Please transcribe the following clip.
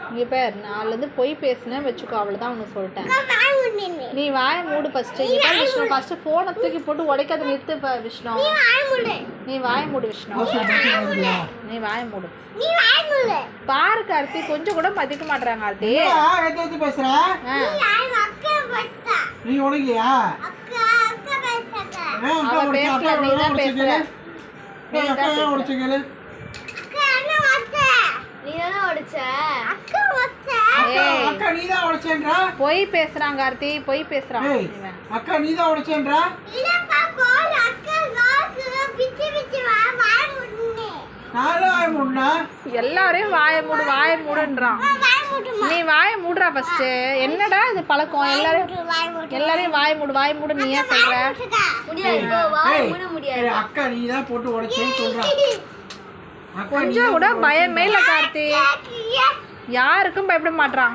இங்கே பேர் நாலுலேருந்து பொய் பேசுனேன் வச்சுக்கோ, அவ்வளோதான் உனக்கு சொல்லிட்டேன். நீ வாயை மூடு ஃபஸ்ட்டு. இங்கே பேர் விஷ்ணு, ஃபஸ்ட்டு ஃபோனை தூக்கி போட்டு உடைக்காத நிறுத்து விஷ்ணு. நீ வாயை மூடு விஷ்ணு. நீ வாயை மூடு. பாரு கார்த்தி, கொஞ்சம் கூட மதிக்க மாட்டேறாங்க கார்த்தி. அவ பேசல, நீ தான் பேசுற. பொய் பேசுறான் கார்த்தி, பொய் பேசுறான். அக்கா நீ தான் உடைச்சேன்றா? எல்லாரையும் வாய மூடு வாய மூடுன்றான். நீ வாய மூடுறா ஃபர்ஸ்ட். என்னடா இது பழக்கம்? எல்லாரையும் வாய மூடு நீ ஏன் சொல்ற? அக்கா நீ தான் போட்டு உடைச்சேன்னு சொல்றா. கொஞ்சம் கூட பயமே இல்ல கார்த்தி, யாருக்கும் பயப்பட மாட்டான்.